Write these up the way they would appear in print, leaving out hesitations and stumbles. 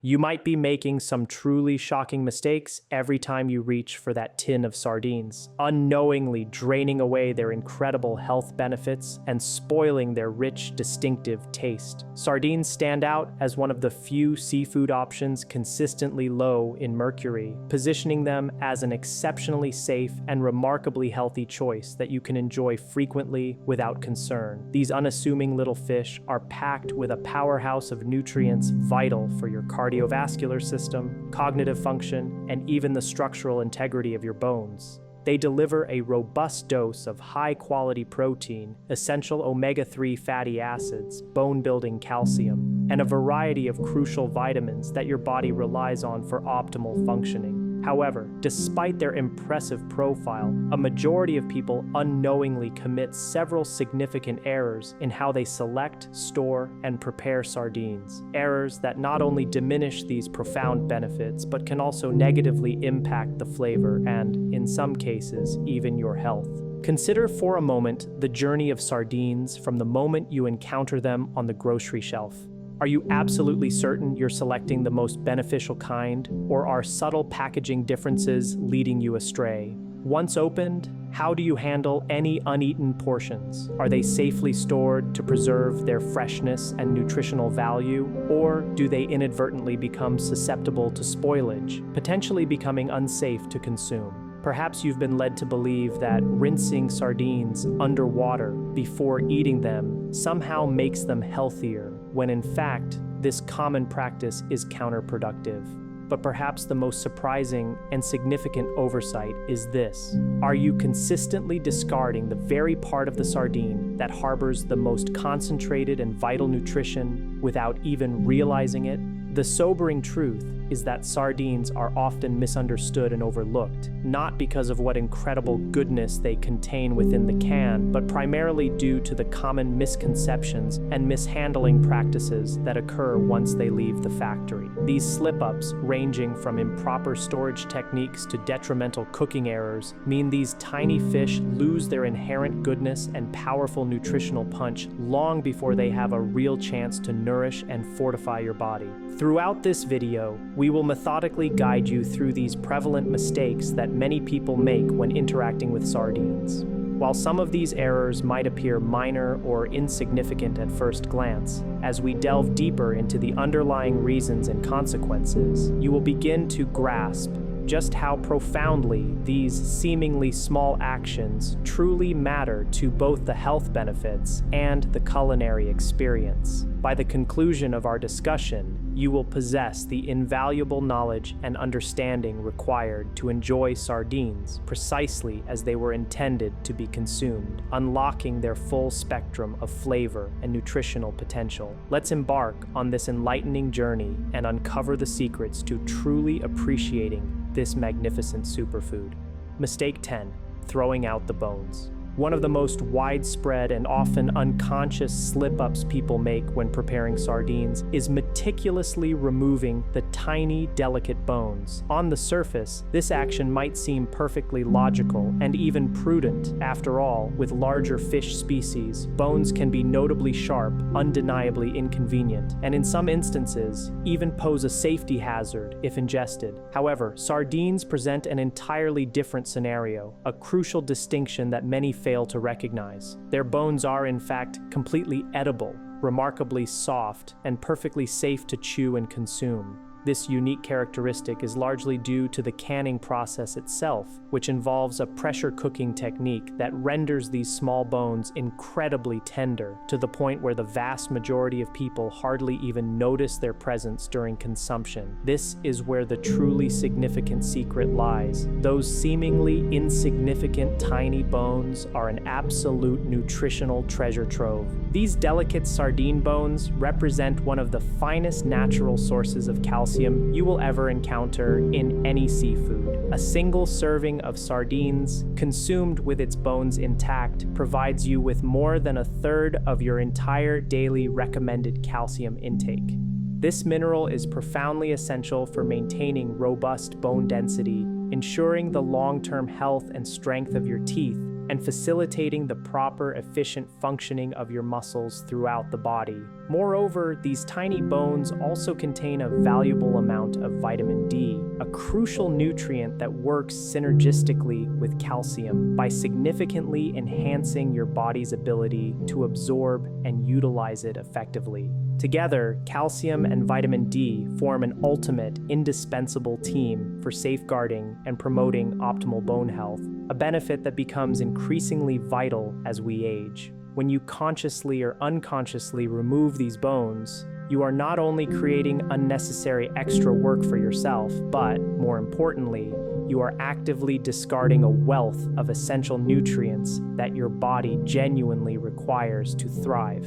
You might be making some truly shocking mistakes every time you reach for that tin of sardines, unknowingly draining away their incredible health benefits and spoiling their rich, distinctive taste. Sardines stand out as one of the few seafood options consistently low in mercury, positioning them as an exceptionally safe and remarkably healthy choice that you can enjoy frequently without concern. These unassuming little fish are packed with a powerhouse of nutrients vital for your cardiovascular system, cognitive function, and even the structural integrity of your bones. They deliver a robust dose of high-quality protein, essential omega-3 fatty acids, bone-building calcium, and a variety of crucial vitamins that your body relies on for optimal functioning. However, despite their impressive profile, a majority of people unknowingly commit several significant errors in how they select, store, and prepare sardines. Errors that not only diminish these profound benefits, but can also negatively impact the flavor and, in some cases, even your health. Consider for a moment the journey of sardines from the moment you encounter them on the grocery shelf. Are you absolutely certain you're selecting the most beneficial kind, or are subtle packaging differences leading you astray? Once opened, how do you handle any uneaten portions? Are they safely stored to preserve their freshness and nutritional value, or do they inadvertently become susceptible to spoilage, potentially becoming unsafe to consume? Perhaps you've been led to believe that rinsing sardines underwater before eating them somehow makes them healthier, when in fact, this common practice is counterproductive. But perhaps the most surprising and significant oversight is this. Are you consistently discarding the very part of the sardine that harbors the most concentrated and vital nutrition without even realizing it? The sobering truth is that sardines are often misunderstood and overlooked, not because of what incredible goodness they contain within the can, but primarily due to the common misconceptions and mishandling practices that occur once they leave the factory. These slip-ups, ranging from improper storage techniques to detrimental cooking errors, mean these tiny fish lose their inherent goodness and powerful nutritional punch long before they have a real chance to nourish and fortify your body. Throughout this video, we will methodically guide you through these prevalent mistakes that many people make when interacting with sardines. While some of these errors might appear minor or insignificant at first glance, as we delve deeper into the underlying reasons and consequences, you will begin to grasp just how profoundly these seemingly small actions truly matter to both the health benefits and the culinary experience. By the conclusion of our discussion, you will possess the invaluable knowledge and understanding required to enjoy sardines precisely as they were intended to be consumed, unlocking their full spectrum of flavor and nutritional potential. Let's embark on this enlightening journey and uncover the secrets to truly appreciating this magnificent superfood. Mistake 10: throwing out the bones. One of the most widespread and often unconscious slip-ups people make when preparing sardines is meticulously removing the tiny, delicate bones. On the surface, this action might seem perfectly logical and even prudent. After all, with larger fish species, bones can be notably sharp, undeniably inconvenient, and in some instances, even pose a safety hazard if ingested. However, sardines present an entirely different scenario, a crucial distinction that many fail to recognize. Their bones are, in fact, completely edible, remarkably soft, and perfectly safe to chew and consume. This unique characteristic is largely due to the canning process itself, which involves a pressure cooking technique that renders these small bones incredibly tender, to the point where the vast majority of people hardly even notice their presence during consumption. This is where the truly significant secret lies. Those seemingly insignificant tiny bones are an absolute nutritional treasure trove. These delicate sardine bones represent one of the finest natural sources of calcium you will ever encounter in any seafood. A single serving of sardines, consumed with its bones intact, provides you with more than a third of your entire daily recommended calcium intake. This mineral is profoundly essential for maintaining robust bone density, ensuring the long-term health and strength of your teeth, and facilitating the proper, efficient functioning of your muscles throughout the body. Moreover, these tiny bones also contain a valuable amount of vitamin D, a crucial nutrient that works synergistically with calcium by significantly enhancing your body's ability to absorb and utilize it effectively. Together, calcium and vitamin D form an ultimate, indispensable team for safeguarding and promoting optimal bone health, a benefit that becomes increasingly vital as we age. When you consciously or unconsciously remove these bones, you are not only creating unnecessary extra work for yourself, but, more importantly, you are actively discarding a wealth of essential nutrients that your body genuinely requires to thrive.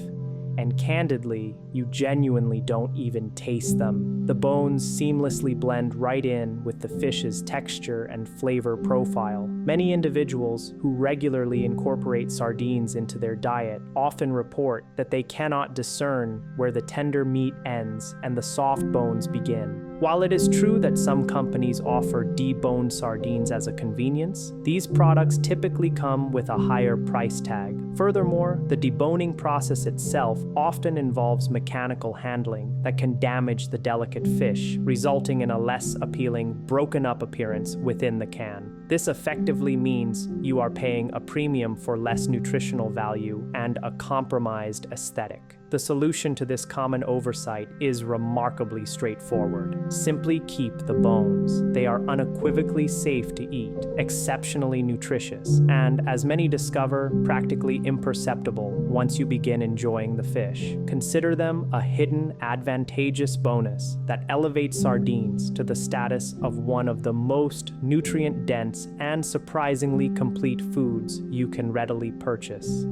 And candidly, you genuinely don't even taste them. The bones seamlessly blend right in with the fish's texture and flavor profile. Many individuals who regularly incorporate sardines into their diet often report that they cannot discern where the tender meat ends and the soft bones begin. While it is true that some companies offer deboned sardines as a convenience, these products typically come with a higher price tag. Furthermore, the deboning process itself often involves mechanical handling that can damage the delicate fish, resulting in a less appealing, broken-up appearance within the can. This effectively means you are paying a premium for less nutritional value and a compromised aesthetic. The solution to this common oversight is remarkably straightforward. Simply keep the bones. They are unequivocally safe to eat, exceptionally nutritious, and, as many discover, practically imperceptible once you begin enjoying the fish. Consider them a hidden, advantageous bonus that elevates sardines to the status of one of the most nutrient-dense and surprisingly complete foods you can readily purchase.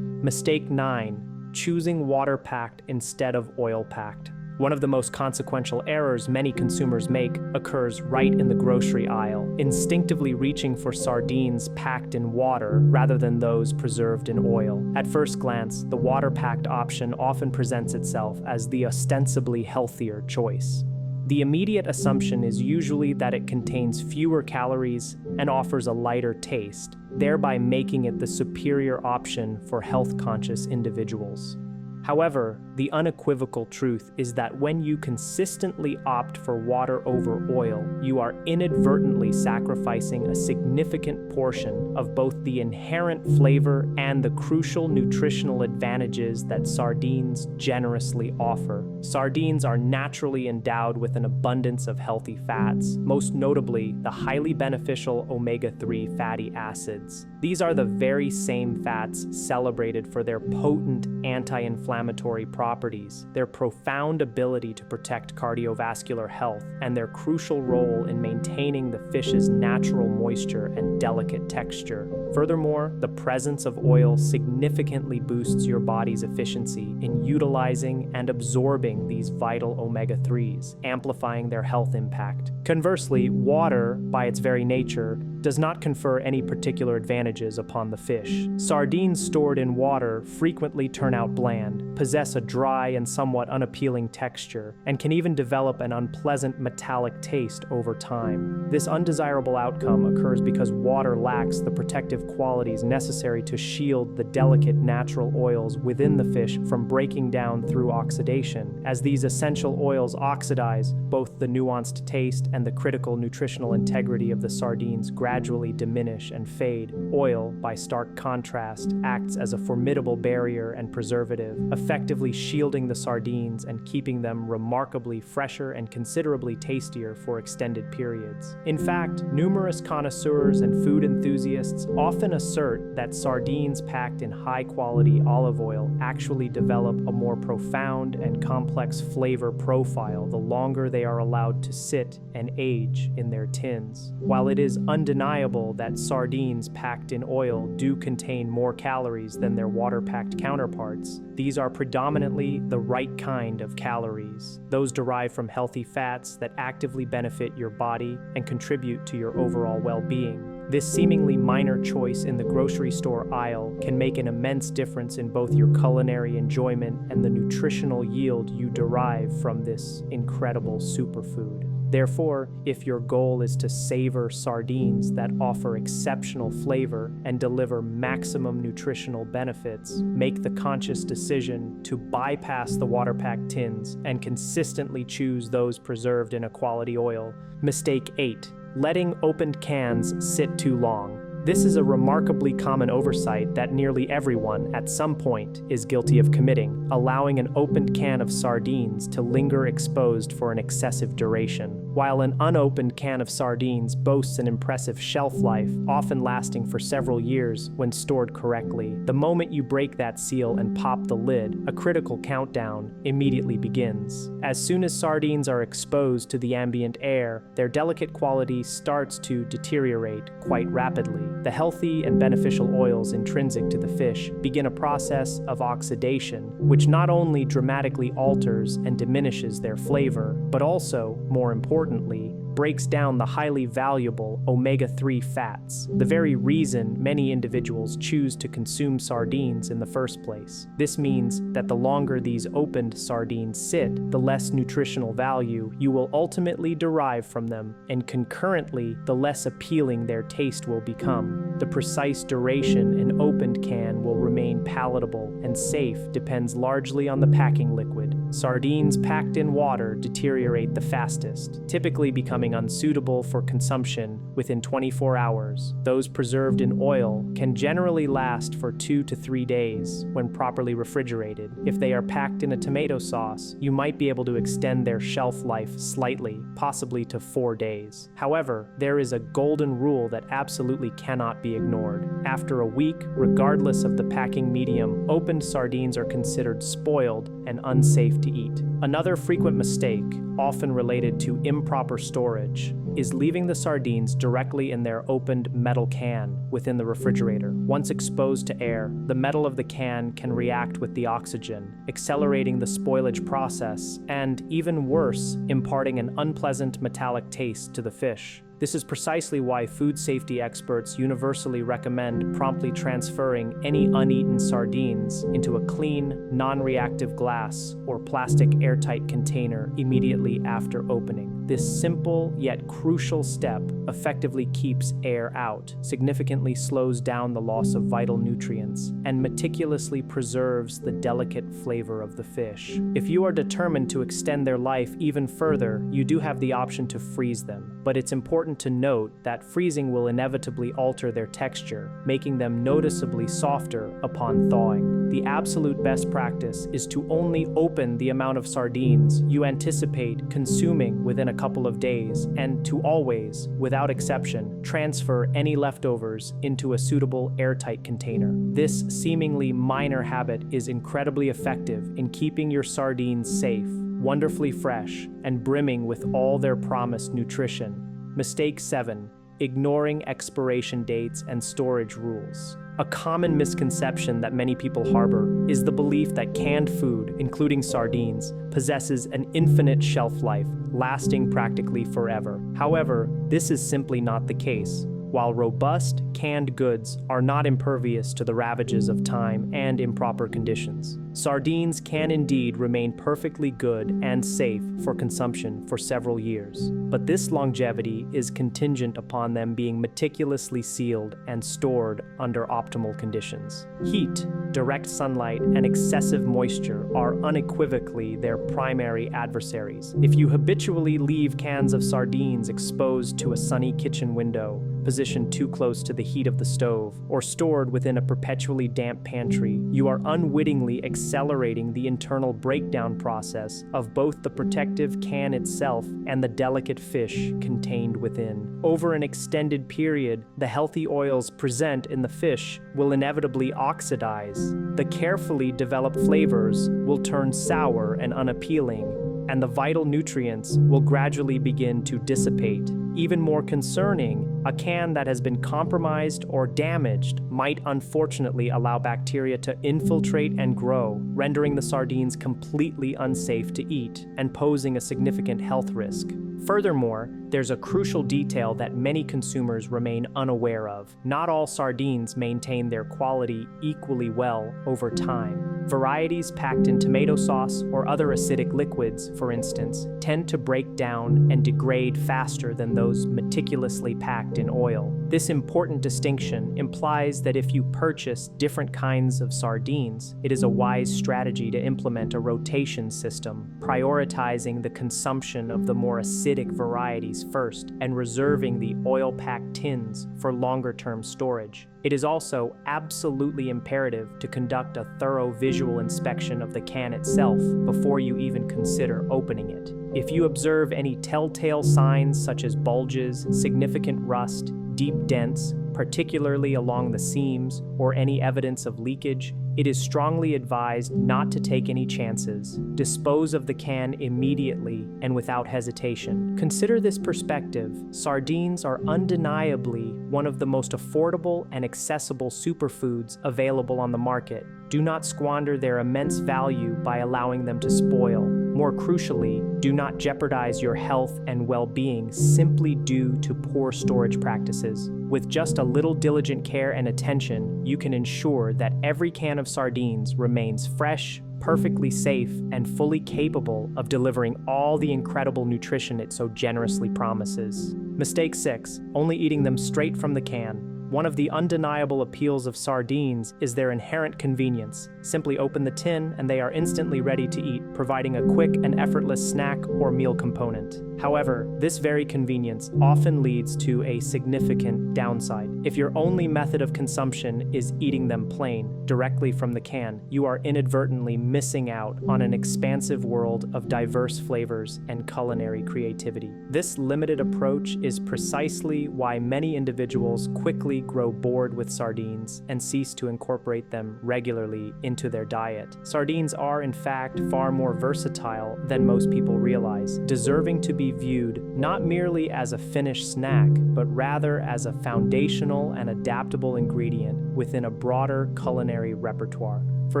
Mistake 9. Choosing water-packed instead of oil-packed. One of the most consequential errors many consumers make occurs right in the grocery aisle, instinctively reaching for sardines packed in water rather than those preserved in oil. At first glance, the water-packed option often presents itself as the ostensibly healthier choice. The immediate assumption is usually that it contains fewer calories and offers a lighter taste, thereby making it the superior option for health-conscious individuals. However, the unequivocal truth is that when you consistently opt for water over oil, you are inadvertently sacrificing a significant portion of both the inherent flavor and the crucial nutritional advantages that sardines generously offer. Sardines are naturally endowed with an abundance of healthy fats, most notably the highly beneficial omega-3 fatty acids. These are the very same fats celebrated for their potent anti-inflammatory properties, their profound ability to protect cardiovascular health, and their crucial role in maintaining the fish's natural moisture and delicate texture. Furthermore, the presence of oil significantly boosts your body's efficiency in utilizing and absorbing these vital omega-3s, amplifying their health impact. Conversely, water, by its very nature, does not confer any particular advantages upon the fish. Sardines stored in water frequently turn out bland, possess a dry and somewhat unappealing texture, and can even develop an unpleasant metallic taste over time. This undesirable outcome occurs because water lacks the protective qualities necessary to shield the delicate natural oils within the fish from breaking down through oxidation. As these essential oils oxidize, both the nuanced taste and the critical nutritional integrity of the sardines gradually diminish and fade. Oil, by stark contrast, acts as a formidable barrier and preservative, effectively shielding the sardines and keeping them remarkably fresher and considerably tastier for extended periods. In fact, numerous connoisseurs and food enthusiasts often assert that sardines packed in high-quality olive oil actually develop a more profound and complex flavor profile the longer they are allowed to sit and age in their tins. While it is undeniable that sardines packed in oil do contain more calories than their water-packed counterparts, these are predominantly the right kind of calories, those derived from healthy fats that actively benefit your body and contribute to your overall well-being. This seemingly minor choice in the grocery store aisle can make an immense difference in both your culinary enjoyment and the nutritional yield you derive from this incredible superfood. Therefore, if your goal is to savor sardines that offer exceptional flavor and deliver maximum nutritional benefits, make the conscious decision to bypass the water-packed tins and consistently choose those preserved in a quality oil. Mistake 8. Letting opened cans sit too long. This is a remarkably common oversight that nearly everyone, at some point, is guilty of committing, allowing an opened can of sardines to linger exposed for an excessive duration. While an unopened can of sardines boasts an impressive shelf life, often lasting for several years when stored correctly, the moment you break that seal and pop the lid, a critical countdown immediately begins. As soon as sardines are exposed to the ambient air, their delicate quality starts to deteriorate quite rapidly. The healthy and beneficial oils intrinsic to the fish begin a process of oxidation, which not only dramatically alters and diminishes their flavor, but also, more importantly, breaks down the highly valuable omega-3 fats, the very reason many individuals choose to consume sardines in the first place. This means that the longer these opened sardines sit, the less nutritional value you will ultimately derive from them, and concurrently, the less appealing their taste will become. The precise duration an opened can will remain palatable and safe depends largely on the packing liquid. Sardines packed in water deteriorate the fastest, typically becoming unsuitable for consumption within 24 hours. Those preserved in oil can generally last for 2 to 3 days when properly refrigerated. If they are packed in a tomato sauce, you might be able to extend their shelf life slightly, possibly to 4 days. However, there is a golden rule that absolutely cannot be ignored. After a week, regardless of the packing medium, opened sardines are considered spoiled and unsafe to eat. Another frequent mistake, often related to improper storage, is leaving the sardines directly in their opened metal can within the refrigerator. Once exposed to air, the metal of the can can react with the oxygen, accelerating the spoilage process and, even worse, imparting an unpleasant metallic taste to the fish. This is precisely why food safety experts universally recommend promptly transferring any uneaten sardines into a clean, non-reactive glass or plastic airtight container immediately after opening. This simple yet crucial step effectively keeps air out, significantly slows down the loss of vital nutrients, and meticulously preserves the delicate flavor of the fish. If you are determined to extend their life even further, you do have the option to freeze them, but it's important to note that freezing will inevitably alter their texture, making them noticeably softer upon thawing. The absolute best practice is to only open the amount of sardines you anticipate consuming within a couple of days, and to always, without exception, transfer any leftovers into a suitable airtight container. This seemingly minor habit is incredibly effective in keeping your sardines safe, wonderfully fresh, and brimming with all their promised nutrition. Mistake 7. Ignoring expiration dates and storage rules. A common misconception that many people harbor is the belief that canned food, including sardines, possesses an infinite shelf life, lasting practically forever. However, this is simply not the case. While robust, canned goods are not impervious to the ravages of time and improper conditions, sardines can indeed remain perfectly good and safe for consumption for several years. But this longevity is contingent upon them being meticulously sealed and stored under optimal conditions. Heat, direct sunlight, and excessive moisture are unequivocally their primary adversaries. If you habitually leave cans of sardines exposed to a sunny kitchen window, positioned too close to the heat of the stove, or stored within a perpetually damp pantry, you are unwittingly accelerating the internal breakdown process of both the protective can itself and the delicate fish contained within. Over an extended period, the healthy oils present in the fish will inevitably oxidize. The carefully developed flavors will turn sour and unappealing, and the vital nutrients will gradually begin to dissipate. Even more concerning, a can that has been compromised or damaged might unfortunately allow bacteria to infiltrate and grow, rendering the sardines completely unsafe to eat and posing a significant health risk. Furthermore, there's a crucial detail that many consumers remain unaware of. Not all sardines maintain their quality equally well over time. Varieties packed in tomato sauce or other acidic liquids, for instance, tend to break down and degrade faster than those meticulously packed in oil. This important distinction implies that if you purchase different kinds of sardines, it is a wise strategy to implement a rotation system, prioritizing the consumption of the more acidic varieties first and reserving the oil-packed tins for longer-term storage. It is also absolutely imperative to conduct a thorough visual inspection of the can itself before you even consider opening it. If you observe any telltale signs such as bulges, significant rust, deep dents, particularly along the seams, or any evidence of leakage, it is strongly advised not to take any chances. Dispose of the can immediately and without hesitation. Consider this perspective. Sardines are undeniably one of the most affordable and accessible superfoods available on the market. Do not squander their immense value by allowing them to spoil. More crucially, do not jeopardize your health and well-being simply due to poor storage practices. With just a little diligent care and attention, you can ensure that every can of sardines remains fresh, perfectly safe, and fully capable of delivering all the incredible nutrition it so generously promises. Mistake 6. Only eating them straight from the can. One of the undeniable appeals of sardines is their inherent convenience. Simply open the tin and they are instantly ready to eat, providing a quick and effortless snack or meal component. However, this very convenience often leads to a significant downside. If your only method of consumption is eating them plain, directly from the can, you are inadvertently missing out on an expansive world of diverse flavors and culinary creativity. This limited approach is precisely why many individuals quickly grow bored with sardines and cease to incorporate them regularly into their diet. Sardines are, in fact, far more versatile than most people realize, deserving to be viewed not merely as a finished snack, but rather as a foundational and adaptable ingredient within a broader culinary repertoire. For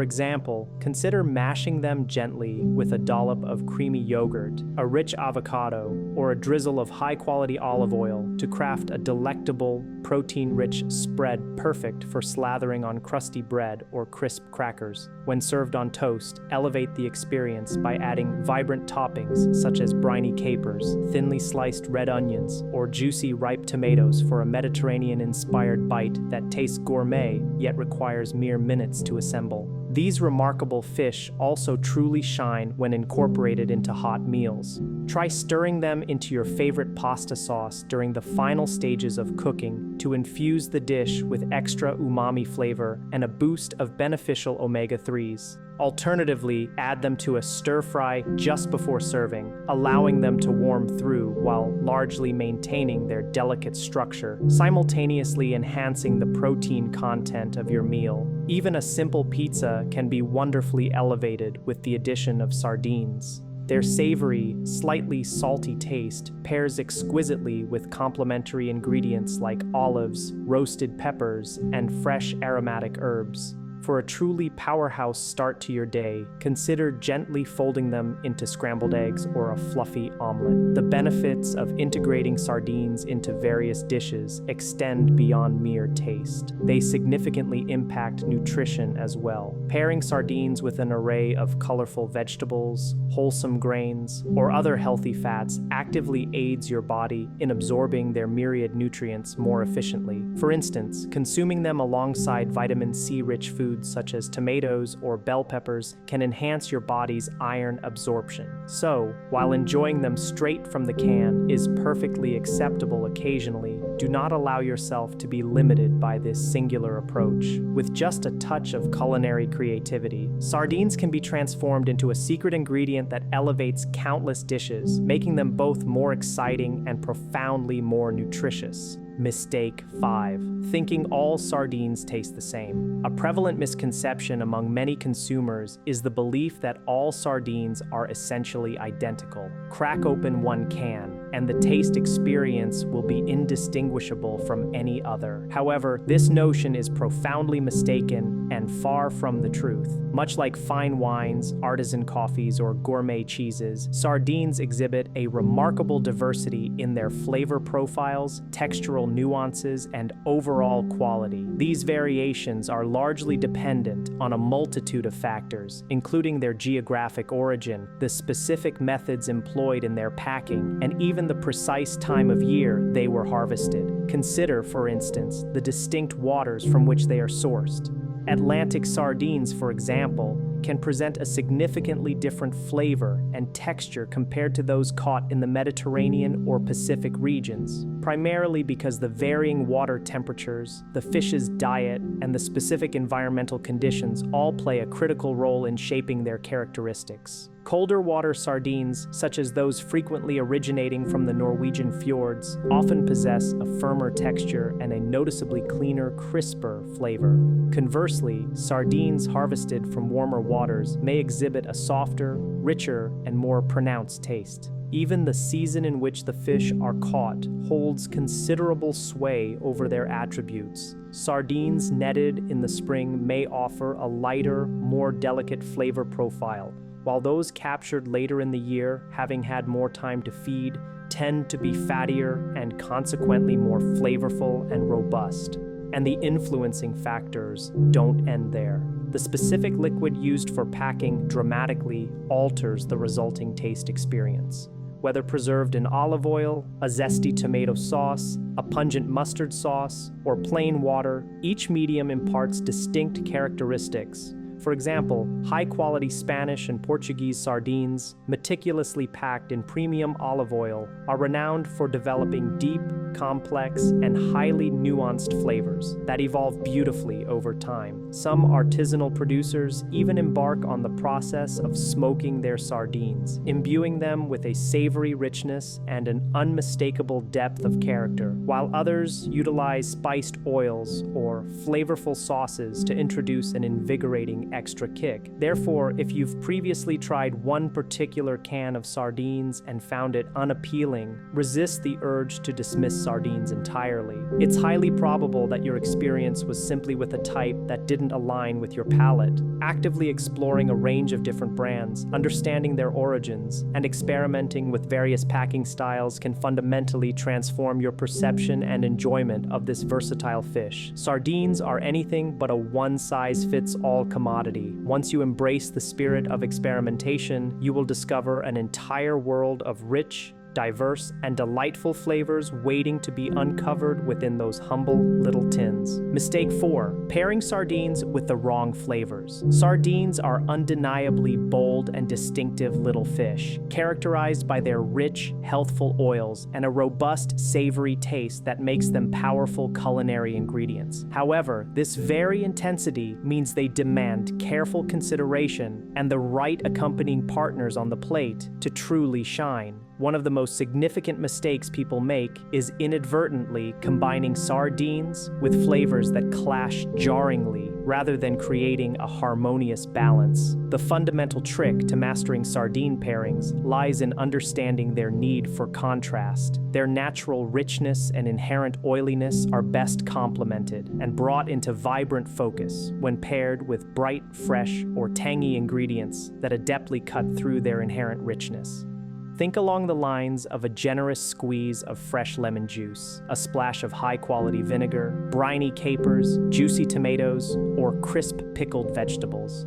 example, consider mashing them gently with a dollop of creamy yogurt, a rich avocado, or a drizzle of high-quality olive oil to craft a delectable, protein-rich spread perfect for slathering on crusty bread or crisp crackers. When served on toast, elevate the experience by adding vibrant toppings such as briny capers, thinly sliced red onions, or juicy ripe tomatoes for a Mediterranean-inspired bite that tastes gourmet yet requires mere minutes to assemble. These remarkable fish also truly shine when incorporated into hot meals. Try stirring them into your favorite pasta sauce during the final stages of cooking to infuse the dish with extra umami flavor and a boost of beneficial omega-3s. Alternatively, add them to a stir-fry just before serving, allowing them to warm through while largely maintaining their delicate structure, simultaneously enhancing the protein content of your meal. Even a simple pizza can be wonderfully elevated with the addition of sardines. Their savory, slightly salty taste pairs exquisitely with complementary ingredients like olives, roasted peppers, and fresh aromatic herbs. For a truly powerhouse start to your day, consider gently folding them into scrambled eggs or a fluffy omelet. The benefits of integrating sardines into various dishes extend beyond mere taste. They significantly impact nutrition as well. Pairing sardines with an array of colorful vegetables, wholesome grains, or other healthy fats actively aids your body in absorbing their myriad nutrients more efficiently. For instance, consuming them alongside vitamin C-rich foods such as tomatoes or bell peppers can enhance your body's iron absorption. So, while enjoying them straight from the can is perfectly acceptable occasionally, do not allow yourself to be limited by this singular approach. With just a touch of culinary creativity, sardines can be transformed into a secret ingredient that elevates countless dishes, making them both more exciting and profoundly more nutritious. Mistake 5. Thinking all sardines taste the same. A prevalent misconception among many consumers is the belief that all sardines are essentially identical. Crack open one can, and the taste experience will be indistinguishable from any other. However, this notion is profoundly mistaken and far from the truth. Much like fine wines, artisan coffees, or gourmet cheeses, sardines exhibit a remarkable diversity in their flavor profiles, textural nuances, and overall quality. These variations are largely dependent on a multitude of factors, including their geographic origin, the specific methods employed in their packing, and even the precise time of year they were harvested. Consider, for instance, the distinct waters from which they are sourced. Atlantic sardines, for example, can present a significantly different flavor and texture compared to those caught in the Mediterranean or Pacific regions, primarily because the varying water temperatures, the fish's diet, and the specific environmental conditions all play a critical role in shaping their characteristics. Colder water sardines, such as those frequently originating from the Norwegian fjords, often possess a firmer texture and a noticeably cleaner, crisper flavor. Conversely, sardines harvested from warmer waters may exhibit a softer, richer, and more pronounced taste. Even the season in which the fish are caught holds considerable sway over their attributes. Sardines netted in the spring may offer a lighter, more delicate flavor profile, while those captured later in the year, having had more time to feed, tend to be fattier and consequently more flavorful and robust. And the influencing factors don't end there. The specific liquid used for packing dramatically alters the resulting taste experience. Whether preserved in olive oil, a zesty tomato sauce, a pungent mustard sauce, or plain water, each medium imparts distinct characteristics. For example, high-quality Spanish and Portuguese sardines, meticulously packed in premium olive oil, are renowned for developing deep, complex, and highly nuanced flavors that evolve beautifully over time. Some artisanal producers even embark on the process of smoking their sardines, imbuing them with a savory richness and an unmistakable depth of character, while others utilize spiced oils or flavorful sauces to introduce an invigorating extra kick. Therefore, if you've previously tried one particular can of sardines and found it unappealing, resist the urge to dismiss sardines entirely. It's highly probable that your experience was simply with a type that didn't align with your palate. Actively exploring a range of different brands, understanding their origins, and experimenting with various packing styles can fundamentally transform your perception and enjoyment of this versatile fish. Sardines are anything but a one-size-fits-all commodity. Once you embrace the spirit of experimentation, you will discover an entire world of rich, diverse, and delightful flavors waiting to be uncovered within those humble little tins. Mistake 4. Pairing sardines with the wrong flavors. Sardines are undeniably bold and distinctive little fish, characterized by their rich, healthful oils and a robust, savory taste that makes them powerful culinary ingredients. However, this very intensity means they demand careful consideration and the right accompanying partners on the plate to truly shine. One of the most significant mistakes people make is inadvertently combining sardines with flavors that clash jarringly rather than creating a harmonious balance. The fundamental trick to mastering sardine pairings lies in understanding their need for contrast. Their natural richness and inherent oiliness are best complemented and brought into vibrant focus when paired with bright, fresh, or tangy ingredients that adeptly cut through their inherent richness. Think along the lines of a generous squeeze of fresh lemon juice, a splash of high-quality vinegar, briny capers, juicy tomatoes, or crisp pickled vegetables.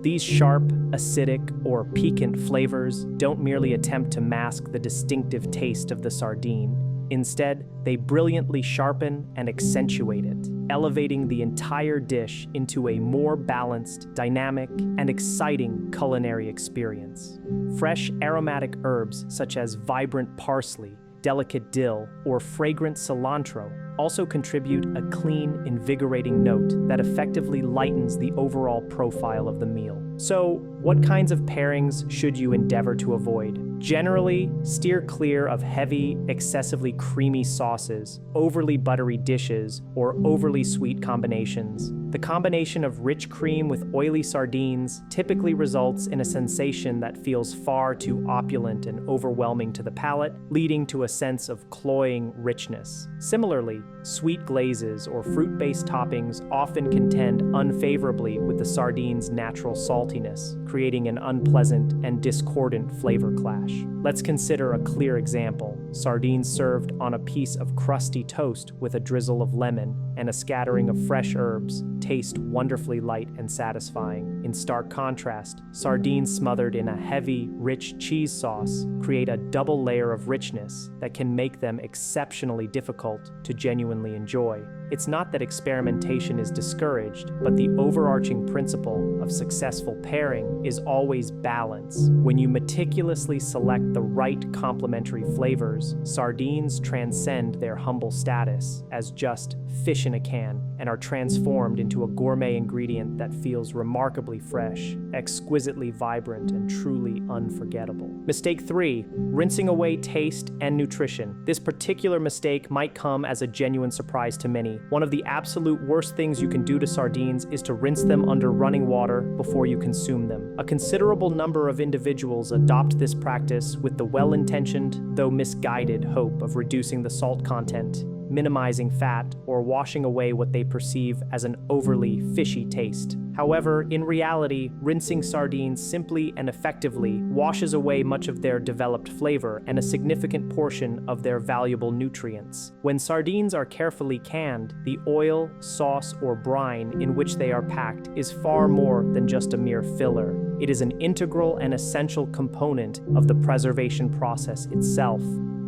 These sharp, acidic, or piquant flavors don't merely attempt to mask the distinctive taste of the sardine. Instead, they brilliantly sharpen and accentuate it, elevating the entire dish into a more balanced, dynamic, and exciting culinary experience. Fresh aromatic herbs such as vibrant parsley, delicate dill, or fragrant cilantro also contribute a clean, invigorating note that effectively lightens the overall profile of the meal. So, what kinds of pairings should you endeavor to avoid? Generally, steer clear of heavy, excessively creamy sauces, overly buttery dishes, or overly sweet combinations. The combination of rich cream with oily sardines typically results in a sensation that feels far too opulent and overwhelming to the palate, leading to a sense of cloying richness. Similarly, sweet glazes or fruit-based toppings often contend unfavorably with the sardine's natural saltiness, creating an unpleasant and discordant flavor clash. Let's consider a clear example: sardines served on a piece of crusty toast with a drizzle of lemon and a scattering of fresh herbs taste wonderfully light and satisfying. In stark contrast, sardines smothered in a heavy, rich cheese sauce create a double layer of richness that can make them exceptionally difficult to genuinely enjoy. It's not that experimentation is discouraged, but the overarching principle of successful pairing is always balance. When you meticulously select the right complementary flavors, sardines transcend their humble status as just fish in a can and are transformed into a gourmet ingredient that feels remarkably fresh, exquisitely vibrant, and truly unforgettable. Mistake 3: rinsing away taste and nutrition. This particular mistake might come as a genuine surprise to many. One of the absolute worst things you can do to sardines is to rinse them under running water before you consume them. A considerable number of individuals adopt this practice with the well-intentioned, though misguided, hope of reducing the salt content, minimizing fat, or washing away what they perceive as an overly fishy taste. However, in reality, rinsing sardines simply and effectively washes away much of their developed flavor and a significant portion of their valuable nutrients. When sardines are carefully canned, the oil, sauce, or brine in which they are packed is far more than just a mere filler. It is an integral and essential component of the preservation process itself.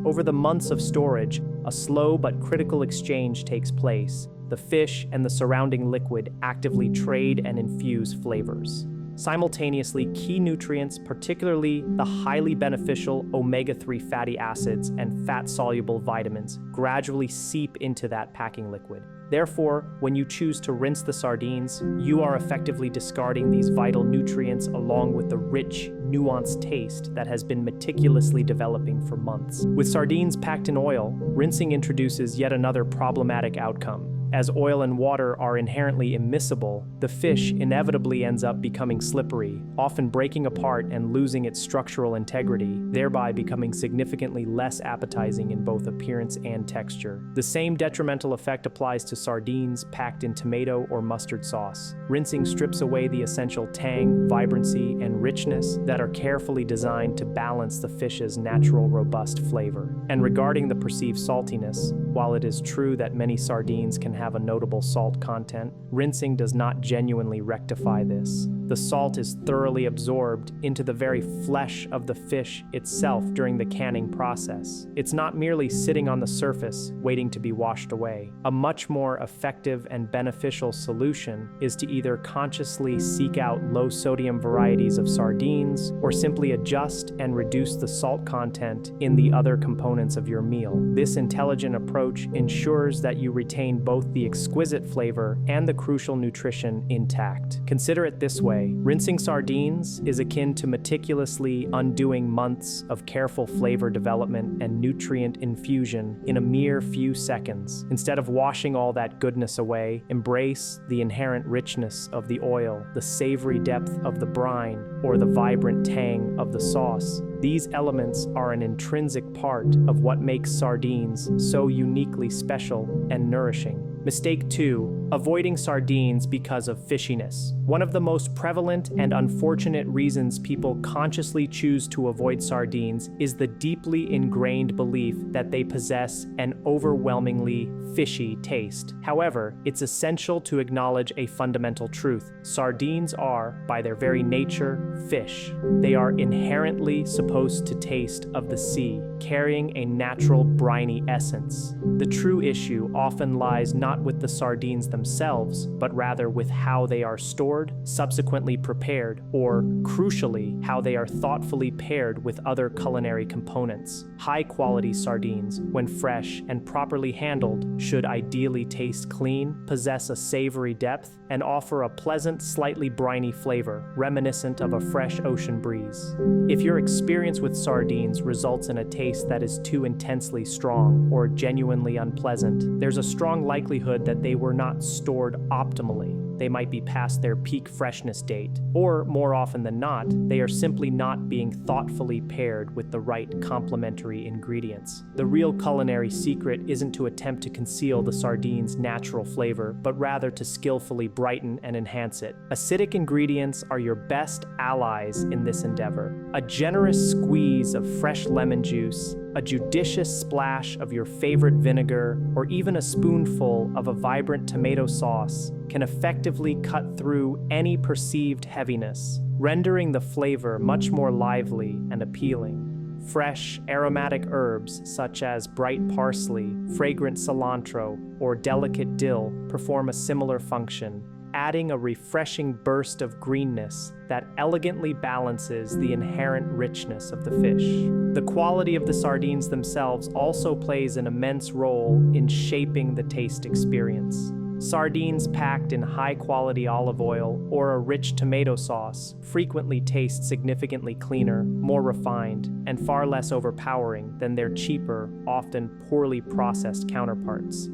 Over the months of storage, a slow but critical exchange takes place. The fish and the surrounding liquid actively trade and infuse flavors. Simultaneously, key nutrients, particularly the highly beneficial omega-3 fatty acids and fat-soluble vitamins, gradually seep into that packing liquid. Therefore, when you choose to rinse the sardines, you are effectively discarding these vital nutrients along with the rich, nuanced taste that has been meticulously developing for months. With sardines packed in oil, rinsing introduces yet another problematic outcome. As oil and water are inherently immiscible, the fish inevitably ends up becoming slippery, often breaking apart and losing its structural integrity, thereby becoming significantly less appetizing in both appearance and texture. The same detrimental effect applies to sardines packed in tomato or mustard sauce. Rinsing strips away the essential tang, vibrancy, and richness that are carefully designed to balance the fish's natural, robust flavor. And regarding the perceived saltiness, while it is true that many sardines can have a notable salt content, rinsing does not genuinely rectify this. The salt is thoroughly absorbed into the very flesh of the fish itself during the canning process. It's not merely sitting on the surface, waiting to be washed away. A much more effective and beneficial solution is to either consciously seek out low-sodium varieties of sardines, or simply adjust and reduce the salt content in the other components of your meal. This intelligent approach ensures that you retain both the exquisite flavor and the crucial nutrition intact. Consider it this way: rinsing sardines is akin to meticulously undoing months of careful flavor development and nutrient infusion in a mere few seconds. Instead of washing all that goodness away, embrace the inherent richness of the oil, the savory depth of the brine, or the vibrant tang of the sauce. These elements are an intrinsic part of what makes sardines so uniquely special and nourishing. Mistake 2: avoiding sardines because of fishiness. One of the most prevalent and unfortunate reasons people consciously choose to avoid sardines is the deeply ingrained belief that they possess an overwhelmingly fishy taste. However, it's essential to acknowledge a fundamental truth. Sardines are, by their very nature, fish. They are inherently supposed to taste of the sea, carrying a natural briny essence. The true issue often lies not with the sardines themselves, but rather with how they are stored, subsequently prepared, or, crucially, how they are thoughtfully paired with other culinary components. High-quality sardines, when fresh and properly handled, should ideally taste clean, possess a savory depth, and offer a pleasant, slightly briny flavor, reminiscent of a fresh ocean breeze. If your experience with sardines results in a taste that is too intensely strong or genuinely unpleasant, there's a strong likelihood that they were not stored optimally. they might be past their peak freshness date, or more often than not, they are simply not being thoughtfully paired with the right complementary ingredients. The real culinary secret isn't to attempt to conceal the sardine's natural flavor, but rather to skillfully brighten and enhance it. Acidic ingredients are your best allies in this endeavor. A generous squeeze of fresh lemon juice, a judicious splash of your favorite vinegar, or even a spoonful of a vibrant tomato sauce can effectively cut through any perceived heaviness, rendering the flavor much more lively and appealing. Fresh, aromatic herbs such as bright parsley, fragrant cilantro, or delicate dill perform a similar function, adding a refreshing burst of greenness that elegantly balances the inherent richness of the fish. The quality of the sardines themselves also plays an immense role in shaping the taste experience. Sardines packed in high-quality olive oil or a rich tomato sauce frequently taste significantly cleaner, more refined, and far less overpowering than their cheaper, often poorly processed counterparts.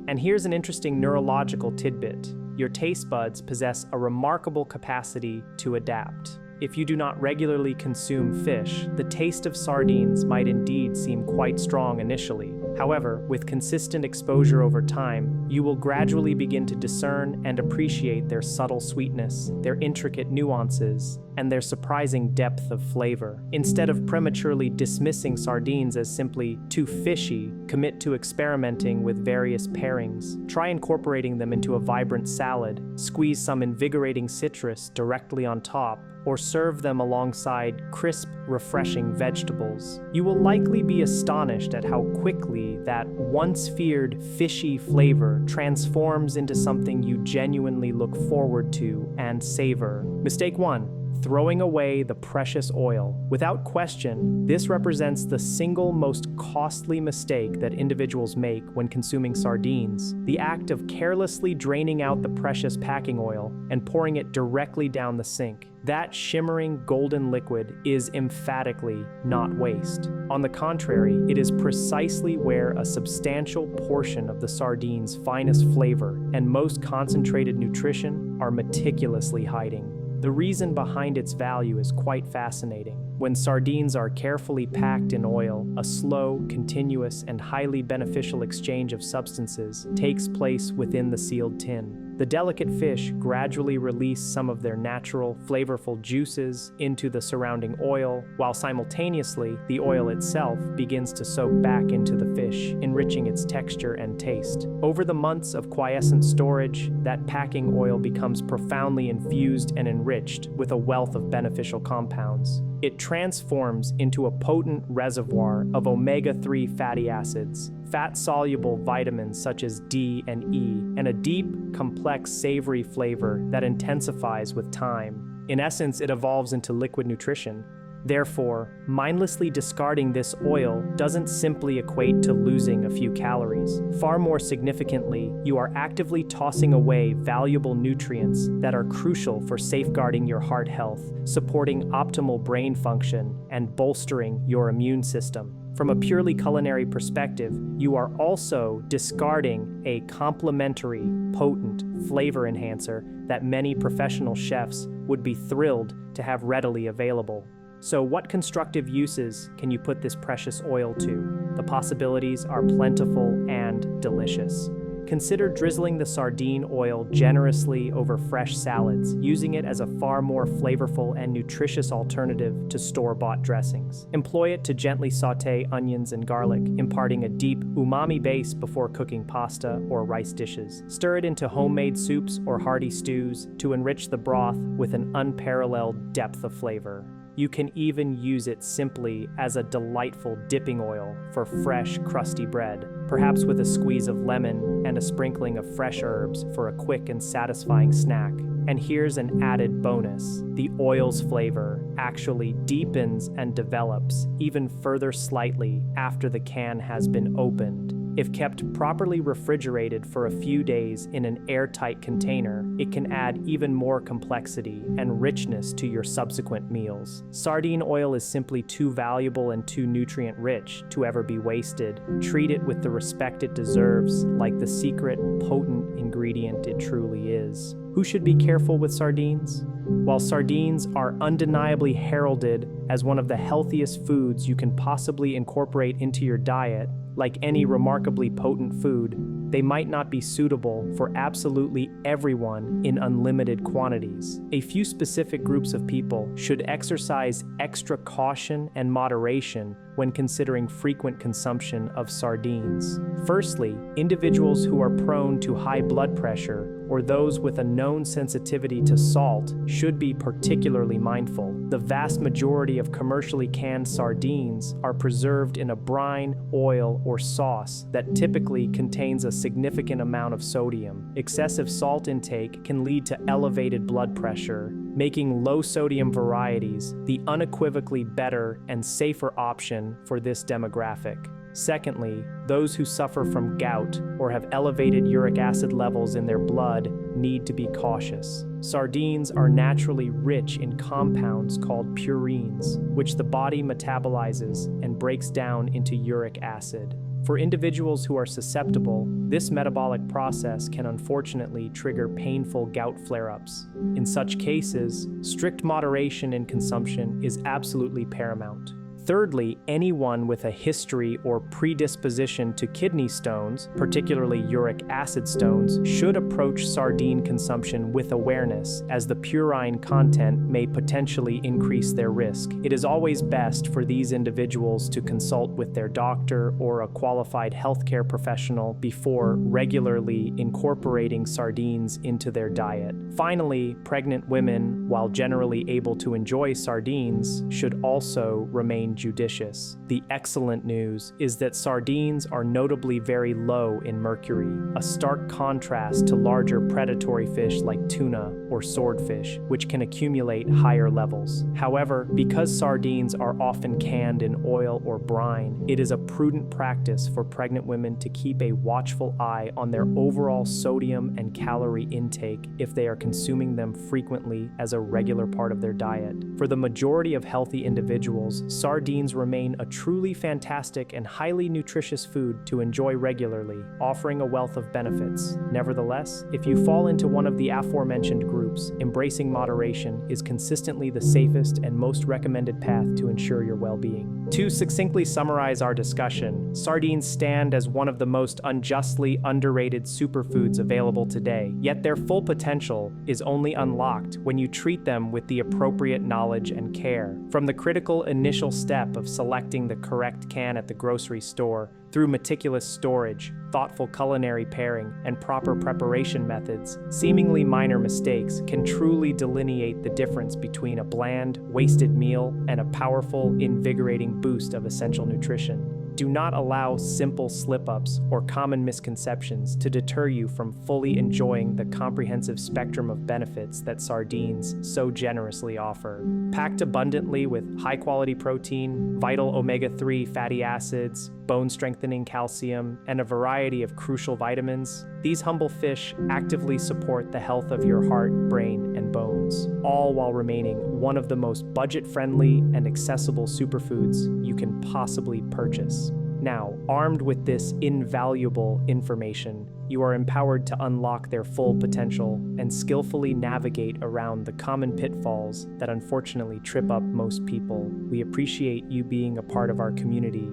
And here's an interesting neurological tidbit. Your taste buds possess a remarkable capacity to adapt. If you do not regularly consume fish, the taste of sardines might indeed seem quite strong initially. However, with consistent exposure over time, you will gradually begin to discern and appreciate their subtle sweetness, their intricate nuances, and their surprising depth of flavor. Instead of prematurely dismissing sardines as simply too fishy, commit to experimenting with various pairings. Try incorporating them into a vibrant salad, squeeze some invigorating citrus directly on top, or serve them alongside crisp, refreshing vegetables. You will likely be astonished at how quickly that once feared fishy flavor transforms into something you genuinely look forward to and savor. Mistake 1. Throwing away the precious oil. Without question, this represents the single most costly mistake that individuals make when consuming sardines. The act of carelessly draining out the precious packing oil and pouring it directly down the sink. That shimmering golden liquid is emphatically not waste. On the contrary, it is precisely where a substantial portion of the sardine's finest flavor and most concentrated nutrition are meticulously hiding. The reason behind its value is quite fascinating. When sardines are carefully packed in oil, a slow, continuous, and highly beneficial exchange of substances takes place within the sealed tin. The delicate fish gradually release some of their natural, flavorful juices into the surrounding oil, while simultaneously, the oil itself begins to soak back into the fish, enriching its texture and taste. Over the months of quiescent storage, that packing oil becomes profoundly infused and enriched with a wealth of beneficial compounds. It transforms into a potent reservoir of omega-3 fatty acids, fat-soluble vitamins such as D and E, and a deep, complex, savory flavor that intensifies with time. In essence, it evolves into liquid nutrition. Therefore, mindlessly discarding this oil doesn't simply equate to losing a few calories. Far more significantly, you are actively tossing away valuable nutrients that are crucial for safeguarding your heart health, supporting optimal brain function, and bolstering your immune system. From a purely culinary perspective, you are also discarding a complementary, potent flavor enhancer that many professional chefs would be thrilled to have readily available. So what constructive uses can you put this precious oil to? The possibilities are plentiful and delicious. Consider drizzling the sardine oil generously over fresh salads, using it as a far more flavorful and nutritious alternative to store-bought dressings. Employ it to gently sauté onions and garlic, imparting a deep umami base before cooking pasta or rice dishes. Stir it into homemade soups or hearty stews to enrich the broth with an unparalleled depth of flavor. You can even use it simply as a delightful dipping oil for fresh, crusty bread, perhaps with a squeeze of lemon and a sprinkling of fresh herbs for a quick and satisfying snack. And here's an added bonus. The oil's flavor actually deepens and develops even further slightly after the can has been opened. If kept properly refrigerated for a few days in an airtight container, it can add even more complexity and richness to your subsequent meals. Sardine oil is simply too valuable and too nutrient-rich to ever be wasted. Treat it with the respect it deserves, like the secret, potent ingredient it truly is. Who should be careful with sardines? While sardines are undeniably heralded as one of the healthiest foods you can possibly incorporate into your diet, like any remarkably potent food, they might not be suitable for absolutely everyone in unlimited quantities. A few specific groups of people should exercise extra caution and moderation when considering frequent consumption of sardines. Firstly, individuals who are prone to high blood pressure or those with a known sensitivity to salt should be particularly mindful. The vast majority of commercially canned sardines are preserved in a brine, oil, or sauce that typically contains a significant amount of sodium. Excessive salt intake can lead to elevated blood pressure, making low-sodium varieties the unequivocally better and safer option for this demographic. Secondly, those who suffer from gout or have elevated uric acid levels in their blood need to be cautious. Sardines are naturally rich in compounds called purines, which the body metabolizes and breaks down into uric acid. For individuals who are susceptible, this metabolic process can unfortunately trigger painful gout flare-ups. In such cases, strict moderation in consumption is absolutely paramount. Thirdly, anyone with a history or predisposition to kidney stones, particularly uric acid stones, should approach sardine consumption with awareness, as the purine content may potentially increase their risk. It is always best for these individuals to consult with their doctor or a qualified healthcare professional before regularly incorporating sardines into their diet. Finally, pregnant women, while generally able to enjoy sardines, should also remain judicious. The excellent news is that sardines are notably very low in mercury, a stark contrast to larger predatory fish like tuna or swordfish, which can accumulate higher levels. However, because sardines are often canned in oil or brine, it is a prudent practice for pregnant women to keep a watchful eye on their overall sodium and calorie intake if they are consuming them frequently as a regular part of their diet. For the majority of healthy individuals, sardines remain a truly fantastic and highly nutritious food to enjoy regularly, offering a wealth of benefits. Nevertheless, if you fall into one of the aforementioned groups, embracing moderation is consistently the safest and most recommended path to ensure your well-being. To succinctly summarize our discussion, sardines stand as one of the most unjustly underrated superfoods available today, yet their full potential is only unlocked when you treat them with the appropriate knowledge and care. From the critical initial step of selecting the correct can at the grocery store, through meticulous storage, thoughtful culinary pairing, and proper preparation methods, seemingly minor mistakes can truly delineate the difference between a bland, wasted meal and a powerful, invigorating boost of essential nutrition. Do not allow simple slip-ups or common misconceptions to deter you from fully enjoying the comprehensive spectrum of benefits that sardines so generously offer. Packed abundantly with high-quality protein, vital omega-3 fatty acids, bone-strengthening calcium, and a variety of crucial vitamins, these humble fish actively support the health of your heart, brain, and bones, all while remaining one of the most budget-friendly and accessible superfoods you can possibly purchase. Now, armed with this invaluable information, you are empowered to unlock their full potential and skillfully navigate around the common pitfalls that unfortunately trip up most people. We appreciate you being a part of our community.